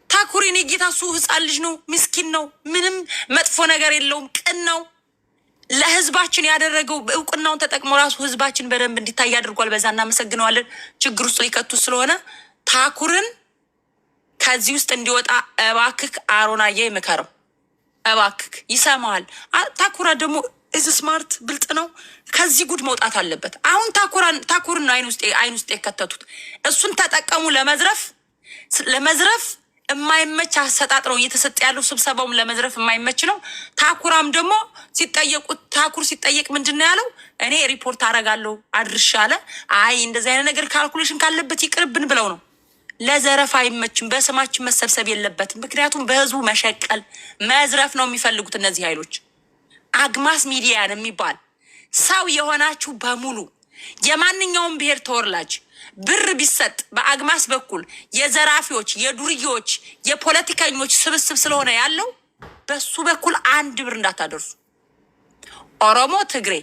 ታኩሪን የጌታ እሱ ህፃን ልጅ ነው፣ ምስኪን ነው፣ ምንም መጥፎ ነገር የለውም፣ ቅን ነው። ለህዝባችን ያደረገው እውቅናውን ተጠቅሞ ራሱ ህዝባችን በደንብ እንዲታይ አድርጓል። በዛ እናመሰግነዋለን። ችግር ውስጥ ሊከቱ ስለሆነ ታኩርን ከዚህ ውስጥ እንዲወጣ እባክክ አሮናዬ ምከረው፣ እባክክ ይሰማዋል። ታኩራ ደግሞ ስማርት ብልጥ ነው። ከዚህ ጉድ መውጣት አለበት። አሁን ታኩርን አይን ውስጥ የከተቱት እሱን ተጠቀሙ ለመዝረፍ የማይመች አሰጣጥ ነው እየተሰጠ ያለው። ስብሰባውም ለመዝረፍ የማይመች ነው። ታኩራም ደግሞ ታኩር ሲጠየቅ ምንድን ነው ያለው? እኔ ሪፖርት አረጋለሁ አድርሻ አለ። አይ እንደዚህ አይነት ነገር ካልኩሌሽን ካለበት ይቅርብን ብለው ነው። ለዘረፍ አይመችም። በስማችን መሰብሰብ የለበትም። ምክንያቱም በህዝቡ መሸቀል መዝረፍ ነው የሚፈልጉት እነዚህ ኃይሎች። አግማስ ሚዲያን የሚባል ሰው የሆናችሁ በሙሉ የማንኛውም ብሔር ተወላጅ ብር ቢሰጥ በአግማስ በኩል የዘራፊዎች፣ የዱርዬዎች፣ የፖለቲከኞች ስብስብ ስለሆነ ያለው በሱ በኩል አንድ ብር እንዳታደርሱ። ኦሮሞ፣ ትግሬ፣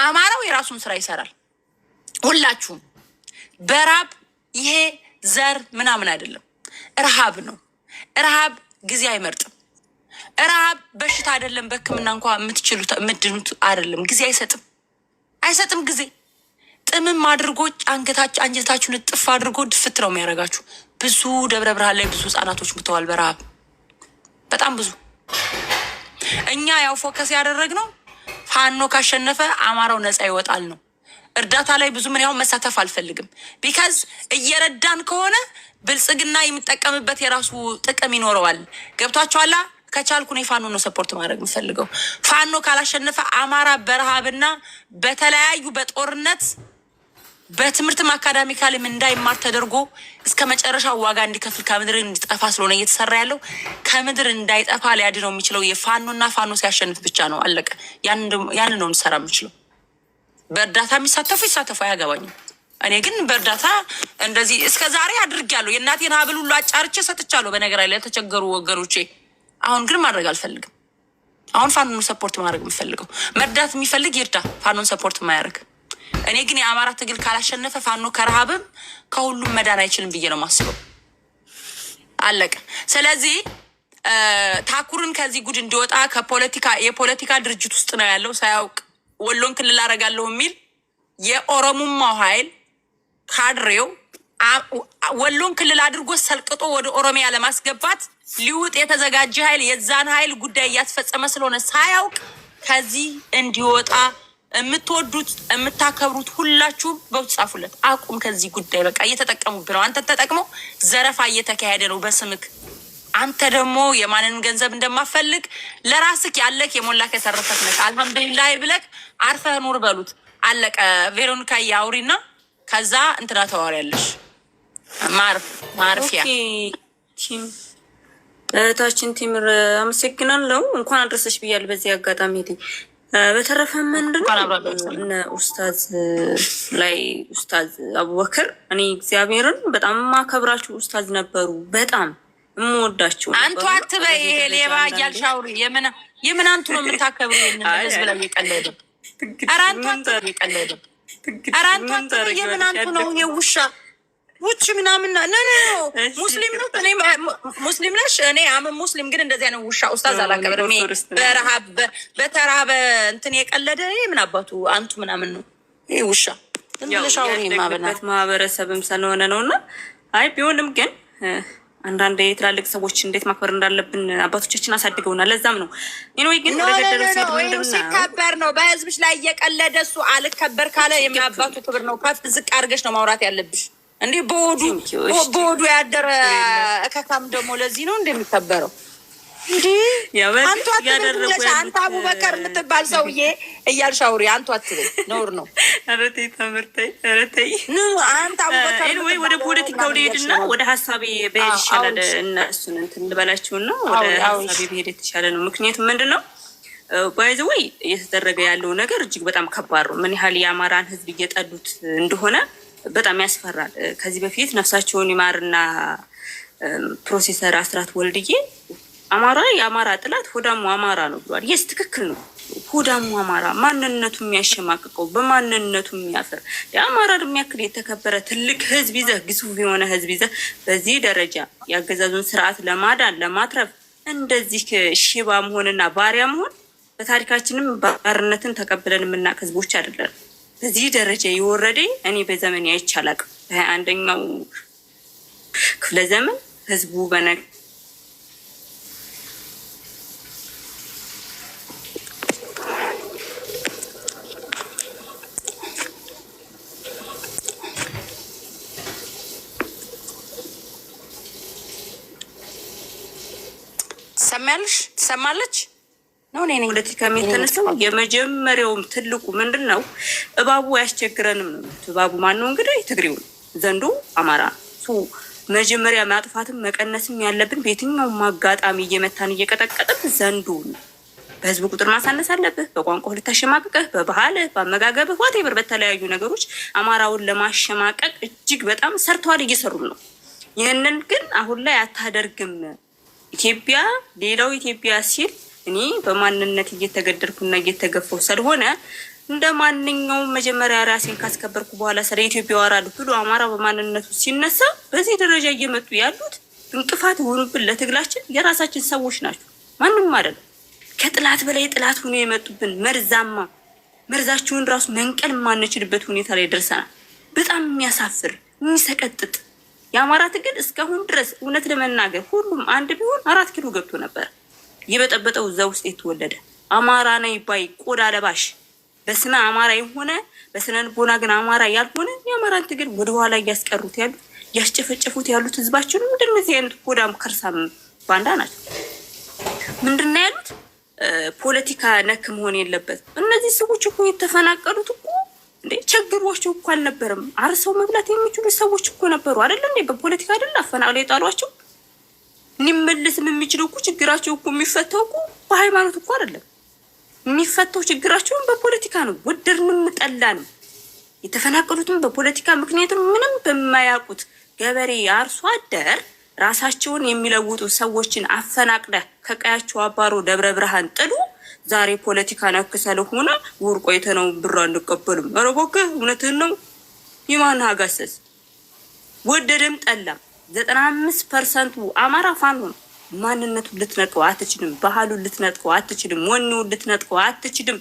አማራው የራሱን ስራ ይሰራል። ሁላችሁም በራብ ይሄ ዘር ምናምን አይደለም፣ ረሃብ ነው። ረሃብ ጊዜ አይመርጥም። ረሃብ በሽታ አይደለም። በሕክምና እንኳ የምትችሉት የምትድኑት አይደለም። ጊዜ አይሰጥም ጊዜ ጥምም አድርጎ አንጀታችሁን እጥፍ አድርጎ ድፍት ነው የሚያደርጋችሁ። ብዙ ደብረ ብርሃን ላይ ብዙ ህጻናቶች ሙተዋል በረሃብ በጣም ብዙ። እኛ ያው ፎከስ ያደረግነው ፋኖ ካሸነፈ አማራው ነፃ ይወጣል ነው። እርዳታ ላይ ብዙ ምን ያው መሳተፍ አልፈልግም። ቢካዝ እየረዳን ከሆነ ብልጽግና የሚጠቀምበት የራሱ ጥቅም ይኖረዋል። ገብቷችኋላ? ከቻልኩ ነው ፋኖ ነው ሰፖርት ማድረግ የምፈልገው። ፋኖ ካላሸነፈ አማራ በረሃብና በተለያዩ በጦርነት በትምህርትም አካዳሚካልም እንዳይማር ተደርጎ እስከ መጨረሻው ዋጋ እንዲከፍል ከምድር እንዲጠፋ ስለሆነ እየተሰራ ያለው ከምድር እንዳይጠፋ ሊያድነው የሚችለው የፋኖና ፋኖ ሲያሸንፍ ብቻ ነው። አለቀ። ያን ነው እንሰራ የምችለው። በእርዳታ የሚሳተፉ ይሳተፉ፣ አያገባኝም። እኔ ግን በእርዳታ እንደዚህ እስከ ዛሬ አድርጌያለሁ። የእናቴን ሀብል ሁሉ አጫርቼ ሰጥቻለሁ። በነገር ላይ ለተቸገሩ ወገኖቼ። አሁን ግን ማድረግ አልፈልግም። አሁን ፋኖን ሰፖርት ማድረግ የምፈልገው። መርዳት የሚፈልግ ይርዳ፣ ፋኖን ሰፖርት የማያደርግ። እኔ ግን የአማራ ትግል ካላሸነፈ ፋኖ ከረሃብም ከሁሉም መዳን አይችልም ብዬ ነው ማስበው። አለቀ። ስለዚህ ታኩርን ከዚህ ጉድ እንዲወጣ የፖለቲካ ድርጅት ውስጥ ነው ያለው። ሳያውቅ ወሎን ክልል አደርጋለሁ የሚል የኦሮሞማው ኃይል ካድሬው ወሎን ክልል አድርጎ ሰልቅጦ ወደ ኦሮሚያ ለማስገባት ሊውጥ የተዘጋጀ ኃይል የዛን ኃይል ጉዳይ እያስፈጸመ ስለሆነ ሳያውቅ ከዚህ እንዲወጣ የምትወዱት የምታከብሩት ሁላችሁም በውስጥ ጻፉለት። አቁም ከዚህ ጉዳይ በቃ እየተጠቀሙብህ ነው። አንተ ተጠቅመው ዘረፋ እየተካሄደ ነው በስምክ። አንተ ደግሞ የማንንም ገንዘብ እንደማፈልግ ለራስክ ያለክ የሞላክ የተረፈክ ነህ። አልሐምዱሊላህ ብለክ አርፈህ ኑር በሉት። አለቀ። ቬሮኒካ ያውሪና ከዛ እንትና ተዋሪያለሽ። ማርፊያ ቲም እህታችን ቲምር አመሰግናለሁ። እንኳን አድረሰሽ ብያለሁ በዚህ አጋጣሚ። በተረፈ ምንድነው ኡስታዝ አቡበክር እኔ እግዚአብሔርን በጣም ማከብራችሁ ኡስታዝ ነበሩ። በጣም የምወዳችሁ አንቱ አትበይ። ይሄ ሌባ እያልሽ አውሪ። የምን አንቱ ነው የምታከብሩ? ይሄን ህዝብ ላይ የቀለደ አራንቱ አንቱ የቀለደ አራንቱ አንቱ የምን አንቱ ነው? የውሻ ውጭ ምናምን ነው ሙስሊም ነው። እኔ ሙስሊም ነሽ፣ እኔ ሙስሊም ግን እንደዚህ ነው። ውሻ ኡስታዝ አላከብርም። በረሃብ በተራበ እንትን የቀለደ ምን አባቱ አንቱ ምናምን ነው ይሄ ውሻ። እንደሻውሪ ማበናት ማህበረሰብም ስለሆነ ነውና አይ ቢሆንም ግን አንዳንድ የትላልቅ ሰዎች እንዴት ማክበር እንዳለብን አባቶቻችን አሳድገውናል። ለዛም ነው ኢኖይ ግን ለገደረው ሲድ ምንድነው ሲከበር ነው በህዝብሽ ላይ እየቀለደ እሱ አልከበር ካለ የማባቱ ክብር ነው። ከፍ ዝቅ አድርገሽ ነው ማውራት ያለብሽ። እንዴ በወዱ ያደረ እከካም ደግሞ ለዚህ ነው እንደሚከበረው። እንዴ አንተ አቡበከር የምትባል ሰውዬ እያልሽ አውሪ። አንቱ አትበይ፣ ነውር ነው። አረቴ ተምርተይ አረቴይ ነው። አንተ አቡበከር ወይ ወደ ፖለቲካው ሄድና ወደ ሐሳቤ በሄድ ይሻላል። እነሱን እንትን ልበላችሁና ወደ ሐሳቤ በሄድ የተሻለ ነው። ምክንያቱም ምንድነው ባይዘ ወይ እየተደረገ ያለው ነገር እጅግ በጣም ከባድ ነው። ምን ያህል የአማራን ህዝብ እየጠሉት እንደሆነ በጣም ያስፈራል። ከዚህ በፊት ነፍሳቸውን ይማርና ፕሮፌሰር አስራት ወልድዬ አማራ የአማራ ጥላት ሆዳሙ አማራ ነው ብሏል። የስ ትክክል ነው። ሆዳሙ አማራ ማንነቱ የሚያሸማቅቀው በማንነቱ የሚያፍር የአማራ የሚያክል የተከበረ ትልቅ ህዝብ ይዘህ ግዙፍ የሆነ ህዝብ ይዘህ በዚህ ደረጃ ያገዛዙን ስርዓት ለማዳን ለማትረፍ እንደዚህ ሽባ መሆንና ባሪያ መሆን በታሪካችንም ባርነትን ተቀብለን የምናቅ ህዝቦች አይደለም። በዚህ ደረጃ የወረደ እኔ በዘመን አይቻላቅ። በ21ኛው ክፍለ ዘመን ህዝቡ በነግ ትሰማለች ነው እኔ ፖለቲካ የሚተነሳው የመጀመሪያውም ትልቁ ምንድነው? እባቡ አያስቸግረንም ነው። እባቡ ማን ነው? እንግዲህ ትግሬው ዘንዶ አማራ መጀመሪያ ማጥፋትም መቀነስም ያለብን በየትኛውም አጋጣሚ እየመታን እየቀጠቀጥን ዘንዶ ነው። በህዝብ ቁጥር ማሳነስ አለብህ። በቋንቋ ልታሸማቅቅህ፣ በባህልህ፣ በአመጋገብህ ዋቴቨር በተለያዩ ነገሮች አማራውን ለማሸማቀቅ እጅግ በጣም ሰርተዋል፣ እየሰሩም ነው። ይህንን ግን አሁን ላይ አታደርግም። ኢትዮጵያ ሌላው ኢትዮጵያ ሲል እኔ በማንነት እየተገደልኩና እየተገፈው ስለሆነ እንደ ማንኛውም መጀመሪያ ራሴን ካስከበርኩ በኋላ ስለ ኢትዮጵያ ወራዱ ብሎ አማራ በማንነቱ ሲነሳ በዚህ ደረጃ እየመጡ ያሉት እንቅፋት የሆኑብን ለትግላችን የራሳችን ሰዎች ናቸው። ማንም አይደለም። ከጥላት በላይ ጥላት ሆኖ የመጡብን መርዛቸውን ራሱ መንቀል የማንችልበት ሁኔታ ላይ ደርሰናል። በጣም የሚያሳፍር የሚሰቀጥጥ የአማራ ትግል እስካሁን ድረስ እውነት ለመናገር ሁሉም አንድ ቢሆን 4 ኪሎ ገብቶ ነበር። የበጠበጠው እዛ ውስጥ የተወለደ አማራ ነኝ ባይ ቆዳ ለባሽ በስነ አማራ የሆነ በስነ ልቦና ግን አማራ ያልሆነ የአማራን ትግል ወደ ኋላ እያስቀሩት ያሉት ያስጨፈጨፉት ያሉት ህዝባችን እንደነዚህ አይነት ቆዳም ከርሳም ባንዳ ናቸው። ምንድነው ያሉት? ፖለቲካ ነክ መሆን የለበት። እነዚህ ሰዎች እኮ የተፈናቀሉት እኮ እንዴ ቸግሯቸው እኮ አልነበረም። አርሰው መብላት የሚችሉ ሰዎች እኮ ነበሩ አይደል እንዴ? በፖለቲካ አይደል አፈናቅለው የጣሏቸው። ሊመለስም የሚችለው እኮ ችግራቸው እኮ የሚፈታው እኮ በሃይማኖት እኮ አይደለም። የሚፈታው ችግራቸውን በፖለቲካ ነው። ወደድንም ጠላንም የተፈናቀሉትም በፖለቲካ ምክንያቱም ምንም በማያውቁት ገበሬ አርሶ አደር ራሳቸውን የሚለውጡ ሰዎችን አፈናቅለ ከቀያቸው አባሮ ደብረ ብርሃን ጥሉ ዛሬ ፖለቲካ ነክ ስለሆነ ወርቆ የተነው ብር አንቀበልም። ኧረ እባክህ እውነትህን ነው። ይማን ሀጋሰስ ወደደም ጠላም 95% አማራ ፋኖ ነው። ማንነቱን ልትነጥቀው አትችልም። ባህሉን ልትነጥቀው አትችልም። ወኔውን ልትነጥቀው አትችልም።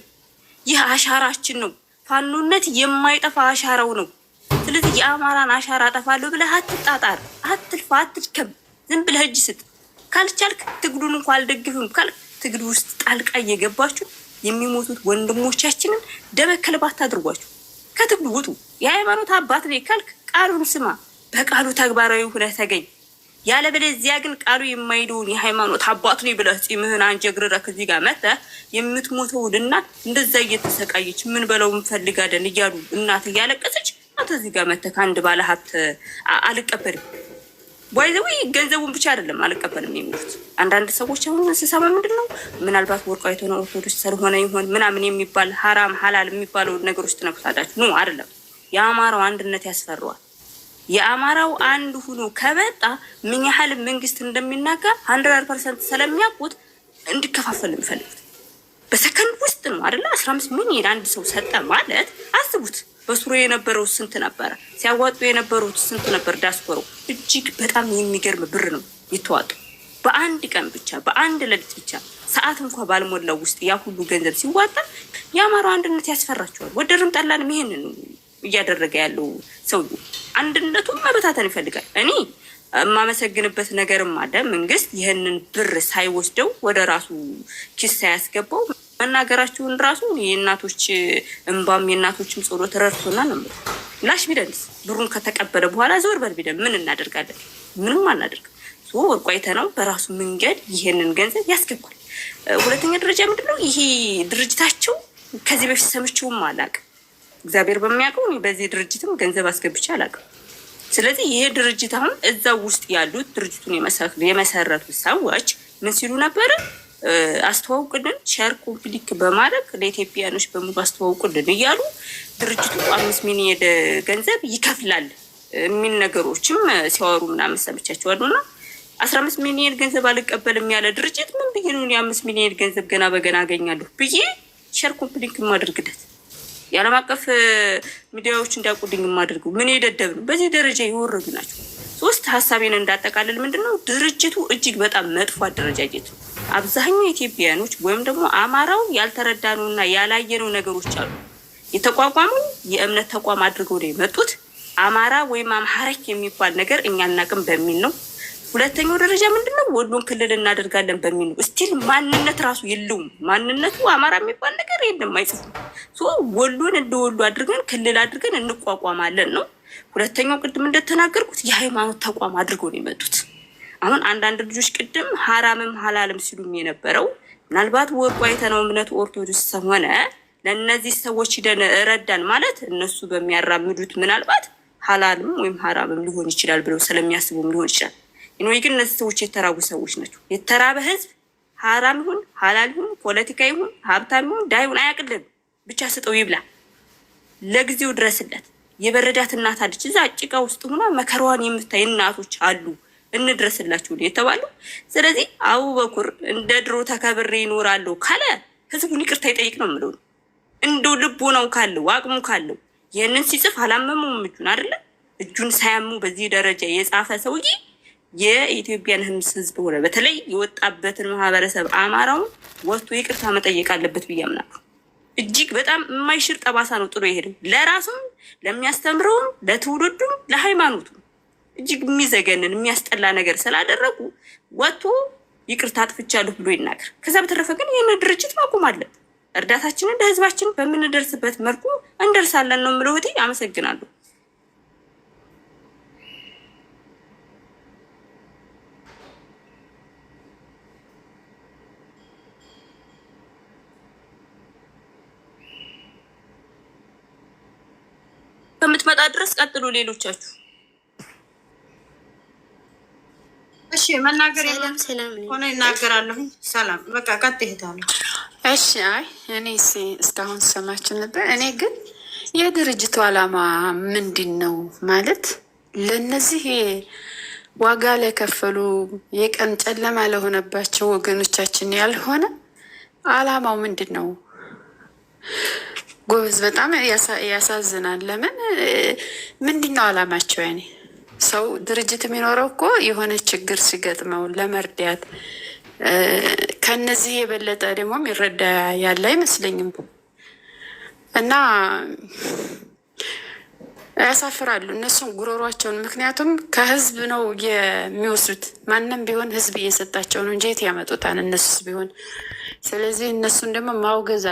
ይህ አሻራችን ነው። ፋኖነት የማይጠፋ አሻራው ነው። ስለዚህ የአማራን አሻራ አጠፋለሁ ብለህ አትጣጣር፣ አትልፋ፣ አትድከም። ዝም ብለህ እጅ ስጥ። ካልቻልክ ትግሉን እንኳን አልደግፍም ካልክ ትግሉ ውስጥ ጣልቃ እየገባችሁ የሚሞቱት ወንድሞቻችንን ደመከልባት አድርጓችሁ ከትግሉ ውጡ። የሃይማኖት አባት ነኝ ካልክ ቃሉን ስማ፣ በቃሉ ተግባራዊ ሆነህ ተገኝ። ያለበለዚያ ግን ቃሉ የማይደውን የሃይማኖት አባት ነኝ ብለህ ፂምህን አንጀግረህ ከዚህ ጋር መጥተህ የምትሞተው እናት እንደዛ እየተሰቃየች ምን በለው እንፈልጋለን እያሉ እናት እያለቀሰች አንተ እዚህ ጋር መጥተህ ከአንድ ባለ ሀብት አልቀበልም ወይ ገንዘቡን ብቻ አይደለም አልቀበልም የሚሉት አንዳንድ ሰዎች አሁን ስሰማ ምንድነው ምናልባት ወርቃይቶ ነው ኦርቶዶክስ ስለሆነ ይሆን ምናምን የሚባል ሐራም ሐላል የሚባለው ነገር ውስጥ ተነክታዳችሁ ነው አይደለም። የአማራው አንድነት ያስፈራዋል። የአማራው አንድ ሆኖ ከመጣ ምን ያህል መንግስት እንደሚናጋ 100% ስለሚያውቁት እንዲከፋፈል የሚፈልጉት በሰከንድ ውስጥ ነው አይደል? 15 ሚሊዮን አንድ ሰው ሰጠ ማለት አስቡት። በሱሮ የነበረው ስንት ነበር? ሲያዋጡ የነበሩት ስንት ነበር? ዳስፖሮ እጅግ በጣም የሚገርም ብር ነው የተዋጡ። በአንድ ቀን ብቻ በአንድ ሌሊት ብቻ ሰዓት እንኳን ባልሞላው ውስጥ ያ ሁሉ ገንዘብ ሲዋጣ የአማራው አንድነት ያስፈራቸዋል። ወደድንም ጠላንም ይሄንን እያደረገ ያለው ሰው አንድነቱን መበታተን ይፈልጋል። እኔ የማመሰግንበት ነገርም አለ። መንግስት ይህንን ብር ሳይወስደው ወደ ራሱ ኪስ ሳያስገባው መናገራችሁን ራሱ የእናቶች እንባም የእናቶችም ጸሎት ተረድቶና ነው። ላሽ ቢደንስ ብሩን ከተቀበለ በኋላ ዞር በል ቢደን ምን እናደርጋለን? ምንም አናደርግም። ወርቋይተ ነው በራሱ መንገድ ይሄንን ገንዘብ ያስገባል። ሁለተኛ ደረጃ ምንድነው ይሄ ድርጅታቸው ከዚህ በፊት ሰምቼውም አላውቅም። እግዚአብሔር በሚያውቀው በዚህ ድርጅትም ገንዘብ አስገብቼ አላውቅም። ስለዚህ ይሄ ድርጅት አሁን እዛው ውስጥ ያሉት ድርጅቱን የመሰረቱት ሰዎች ምን ሲሉ ነበር? አስተዋውቅልን፣ ሼር ኮምፕሊክ በማድረግ ለኢትዮጵያኖች በሙሉ አስተዋውቅልን እያሉ ድርጅቱ 5 ሚሊዮን ገንዘብ ይከፍላል የሚል ነገሮችም ሲያወሩ ምናምን ሰምቻቸዋለሁና 15 ሚሊዮን ገንዘብ አልቀበልም ያለ ድርጅት ምን ብዬ ነው የ5 ሚሊዮን ገንዘብ ገና በገና አገኛለሁ ብዬ ሸር ኮምፕሊንክ ማድርግለት የዓለም አቀፍ ሚዲያዎች እንዲያውቁልኝ ማድርገው ምን የደደብ ነው። በዚህ ደረጃ የወረዱ ናቸው። ሶስት ሀሳቤን እንዳጠቃልል ምንድነው ድርጅቱ እጅግ በጣም መጥፎ አደረጃጀት ነው። አብዛኛው ኢትዮጵያኖች ወይም ደግሞ አማራው ያልተረዳነውና ያላየነው ነገሮች አሉ። የተቋቋመው የእምነት ተቋም አድርገው ነው የመጡት። አማራ ወይም አምሐሪክ የሚባል ነገር እኛ አናውቅም በሚል ነው። ሁለተኛው ደረጃ ምንድነው ወሎን ክልል እናደርጋለን በሚል ነው። ስቲል ማንነት ራሱ የለውም። ማንነቱ አማራ የሚባል ነገር የለም፣ አይጽፉም። ወሎን እንደ ወሎ አድርገን ክልል አድርገን እንቋቋማለን ነው። ሁለተኛው ቅድም እንደተናገርኩት የሃይማኖት ተቋም አድርገው ነው የመጡት። አሁን አንዳንድ ልጆች ቅድም ሐራምም ሐላልም ሲሉም የነበረው ምናልባት ወርቁ አይተነው እምነቱ ኦርቶዶክስ ሆነ ለእነዚህ ሰዎች ሂደን ረዳን ማለት እነሱ በሚያራምዱት ምናልባት ሐላልም ወይም ሐራምም ሊሆን ይችላል ብለው ስለሚያስቡም ሊሆን ይችላል። ይኖይ ግን እነዚህ ሰዎች የተራቡ ሰዎች ናቸው። የተራበ ህዝብ ሐራም ይሁን ሐላል ይሁን ፖለቲካ ይሁን ሀብታም ይሁን ድሃ ይሁን አያቅልም። ብቻ ስጠው ይብላ፣ ለጊዜው ድረስለት። የበረዳት እናት አለች እዛ ጭቃ ውስጥ ሆና መከራዋን የምታይ እናቶች አሉ፣ እንድረስላችሁ የተባሉ። ስለዚህ አቡበኩር እንደ ድሮ ተከብሬ ይኖራለሁ ካለ ህዝቡን ይቅርታ ይጠይቅ ነው የምለው። እንደው ልቦ ነው ካለው አቅሙ ካለው ይህንን ሲጽፍ አላመመውም እጁን አይደለ? እጁን ሳያሙ በዚህ ደረጃ የጻፈ ሰውዬ የኢትዮጵያን ህዝብ ሆነ በተለይ የወጣበትን ማህበረሰብ አማራውን ወጥቶ ይቅርታ መጠየቅ አለበት ብዬ አምናለሁ። እጅግ በጣም የማይሽር ጠባሳ ነው ጥሎ የሄደው ለራሱም፣ ለሚያስተምረውም፣ ለትውልዱም፣ ለሃይማኖቱም እጅግ የሚዘገንን የሚያስጠላ ነገር ስላደረጉ ወጥቶ ይቅርታ አጥፍቻለሁ ብሎ ይናገር። ከዛ በተረፈ ግን ይህን ድርጅት ማቆም አለበት። እርዳታችንን ለህዝባችን በምንደርስበት መልኩ እንደርሳለን ነው የምለው። እህቴ አመሰግናለሁ። ከምትመጣ ድረስ ቀጥሉ ሌሎቻችሁ። እሺ መናገር ሆነ ይናገራለሁ። ሰላም በቃ ቀጥ ይሄዳሉ። እሺ አይ እኔ እስካሁን ሰማችሁ ነበር። እኔ ግን የድርጅቱ ዓላማ ምንድን ነው ማለት ለነዚህ ዋጋ ለከፈሉ የቀን ጨለማ ለሆነባቸው ወገኖቻችን ያልሆነ ዓላማው ምንድን ነው? ጎበዝ በጣም ያሳዝናል። ለምን ምንድን ነው ዓላማቸው? ያኔ ሰው ድርጅት የሚኖረው እኮ የሆነ ችግር ሲገጥመው ለመርዳት፣ ከነዚህ የበለጠ ደግሞ የሚረዳ ያለ አይመስለኝም። እና ያሳፍራሉ እነሱም ጉሮሯቸውን። ምክንያቱም ከህዝብ ነው የሚወስዱት። ማንም ቢሆን ህዝብ እየሰጣቸው ነው እንጂ የት ያመጡታል እነሱስ ቢሆን። ስለዚህ እነሱን ደግሞ ማውገዝ